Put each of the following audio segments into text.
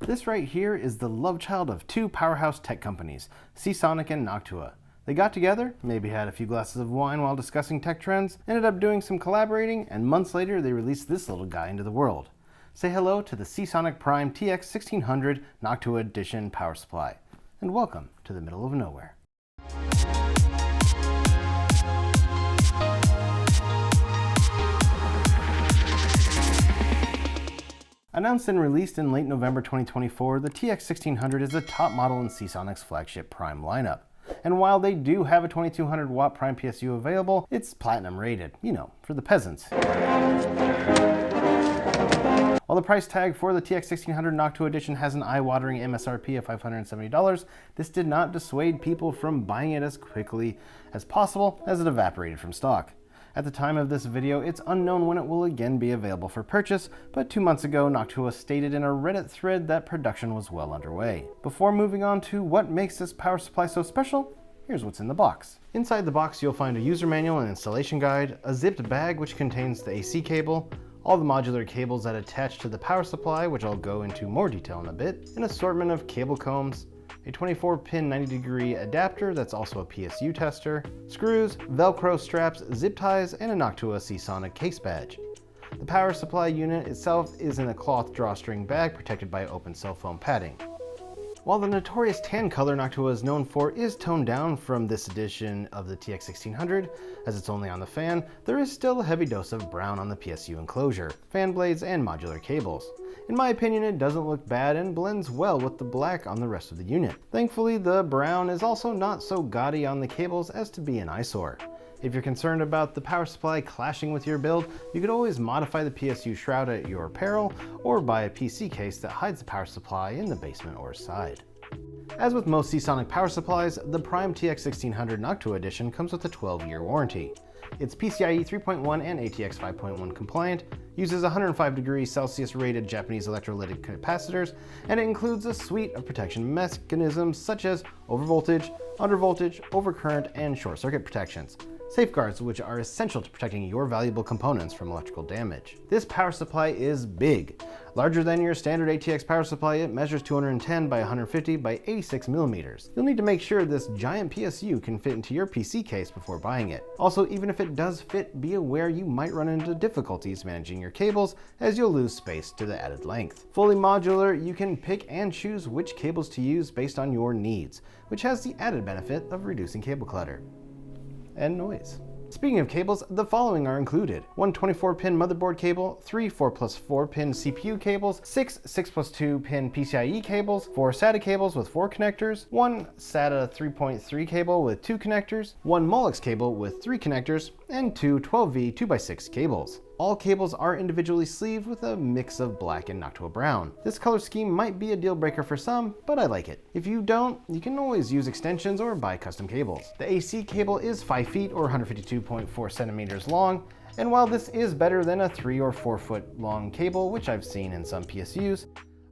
This right here is the love child of two powerhouse tech companies, Seasonic and Noctua. They got together, maybe had a few glasses of wine while discussing tech trends, ended up doing some collaborating, and months later they released this little guy into the world. Say hello to the Seasonic PRIME-TX 1600 Noctua Edition power supply, and welcome to the middle of nowhere. Announced and released in late November 2024, the TX 1600 is the top model in Seasonic's flagship Prime lineup. And while they do have a 2200 watt Prime PSU available, it's platinum rated, for the peasants. While the price tag for the TX 1600 Noctua Edition has an eye-watering MSRP of $570, this did not dissuade people from buying it as quickly as possible as it evaporated from stock. At the time of this video, it's unknown when it will again be available for purchase, but 2 months ago, Noctua stated in a Reddit thread that production was well underway. Before moving on to what makes this power supply so special, here's what's in the box. Inside the box, you'll find a user manual and installation guide, a zipped bag which contains the AC cable, all the modular cables that attach to the power supply, which I'll go into more detail in a bit, an assortment of cable combs, a 24-pin 90-degree adapter that's also a PSU tester, screws, Velcro straps, zip ties, and a Noctua Seasonic case badge. The power supply unit itself is in a cloth drawstring bag protected by open cell foam padding. While the notorious tan color Noctua is known for is toned down from this edition of the TX 1600, as it's only on the fan, there is still a heavy dose of brown on the PSU enclosure, fan blades, and modular cables. In my opinion, it doesn't look bad and blends well with the black on the rest of the unit. Thankfully, the brown is also not so gaudy on the cables as to be an eyesore. If you're concerned about the power supply clashing with your build, you could always modify the PSU shroud at your peril, or buy a PC case that hides the power supply in the basement or side. As with most Seasonic power supplies, the PRIME-TX 1600 Noctua Edition comes with a 12-year warranty. It's PCIe 3.1 and ATX 5.1 compliant, uses 105°C rated Japanese electrolytic capacitors, and it includes a suite of protection mechanisms such as overvoltage, undervoltage, overcurrent, and short circuit protections. Safeguards which are essential to protecting your valuable components from electrical damage. This power supply is big. Larger than your standard ATX power supply, it measures 210 by 150 by 86 millimeters. You'll need to make sure this giant PSU can fit into your PC case before buying it. Also, even if it does fit, be aware you might run into difficulties managing your cables as you'll lose space to the added length. Fully modular, you can pick and choose which cables to use based on your needs, which has the added benefit of reducing cable clutter and noise. Speaking of cables, the following are included: one 24-pin motherboard cable, 3 4+4-pin CPU cables, 6 6+2-pin PCIe cables, 4 SATA cables with 4 connectors, 1 SATA 3.3 cable with 2 connectors, 1 Molex cable with 3 connectors, and 2 12V 2x6 cables. All cables are individually sleeved with a mix of black and Noctua brown. This color scheme might be a deal breaker for some, but I like it. If you don't, you can always use extensions or buy custom cables. The AC cable is 5 feet or 152.4 centimeters long, and while this is better than a 3 or 4 foot long cable, which I've seen in some PSUs,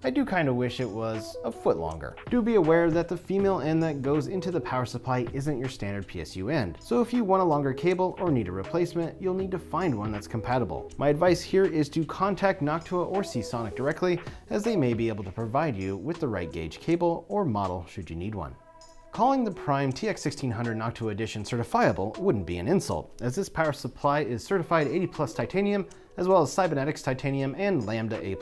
I do kind of wish it was a foot longer. Do be aware that the female end that goes into the power supply isn't your standard PSU end, so if you want a longer cable or need a replacement, you'll need to find one that's compatible. My advice here is to contact Noctua or Seasonic directly, as they may be able to provide you with the right gauge cable or model should you need one. Calling the PRIME-TX 1600 Noctua Edition certifiable wouldn't be an insult, as this power supply is certified 80+ titanium, as well as cybernetics titanium and Lambda A++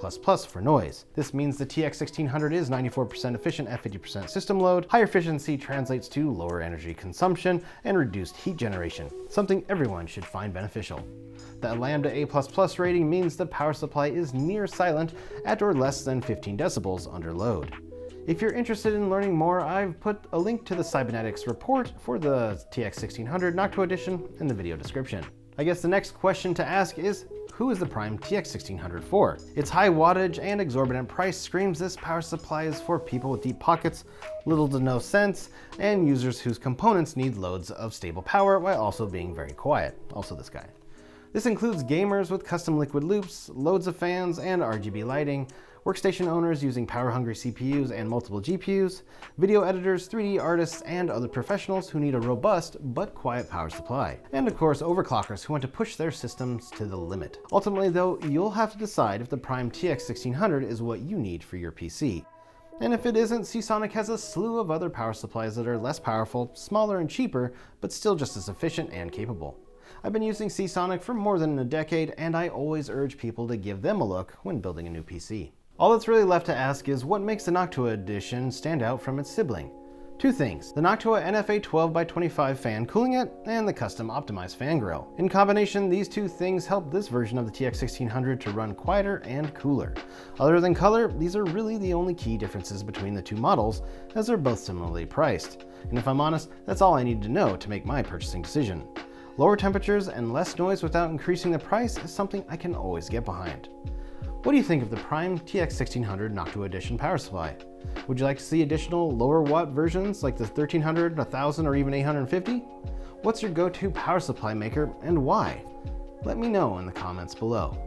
for noise. This means the TX 1600 is 94% efficient at 50% system load. Higher efficiency translates to lower energy consumption and reduced heat generation, something everyone should find beneficial. The Lambda A++ rating means the power supply is near silent at or less than 15 decibels under load. If you're interested in learning more, I've put a link to the cybernetics report for the TX 1600 Noctua Edition in the video description. I guess the next question to ask is, who is the PRIME-TX 1600 for? Its high wattage and exorbitant price screams this power supply is for people with deep pockets, little to no sense, and users whose components need loads of stable power while also being very quiet. Also this guy. This includes gamers with custom liquid loops, loads of fans and RGB lighting, workstation owners using power-hungry CPUs and multiple GPUs, video editors, 3D artists, and other professionals who need a robust but quiet power supply. And of course, overclockers who want to push their systems to the limit. Ultimately though, you'll have to decide if the PRIME-TX 1600 is what you need for your PC. And if it isn't, Seasonic has a slew of other power supplies that are less powerful, smaller and cheaper, but still just as efficient and capable. I've been using Seasonic for more than a decade, and I always urge people to give them a look when building a new PC. All that's really left to ask is what makes the Noctua Edition stand out from its sibling? Two things: the Noctua NFA 12x25 fan cooling it, and the custom optimized fan grill. In combination, these two things help this version of the TX 1600 to run quieter and cooler. Other than color, these are really the only key differences between the two models, as they're both similarly priced. And if I'm honest, that's all I need to know to make my purchasing decision. Lower temperatures and less noise without increasing the price is something I can always get behind. What do you think of the PRIME-TX 1600 Noctua Edition power supply? Would you like to see additional lower watt versions like the 1300, 1000, or even 850? What's your go-to power supply maker and why? Let me know in the comments below.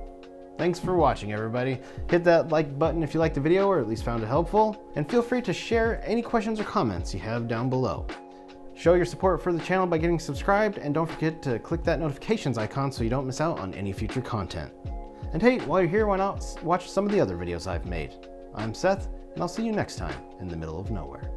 Thanks for watching, everybody. Hit that like button if you liked the video or at least found it helpful, and feel free to share any questions or comments you have down below. Show your support for the channel by getting subscribed, and don't forget to click that notifications icon so you don't miss out on any future content. And hey, while you're here, why not watch some of the other videos I've made? I'm Seth, and I'll see you next time in the middle of nowhere.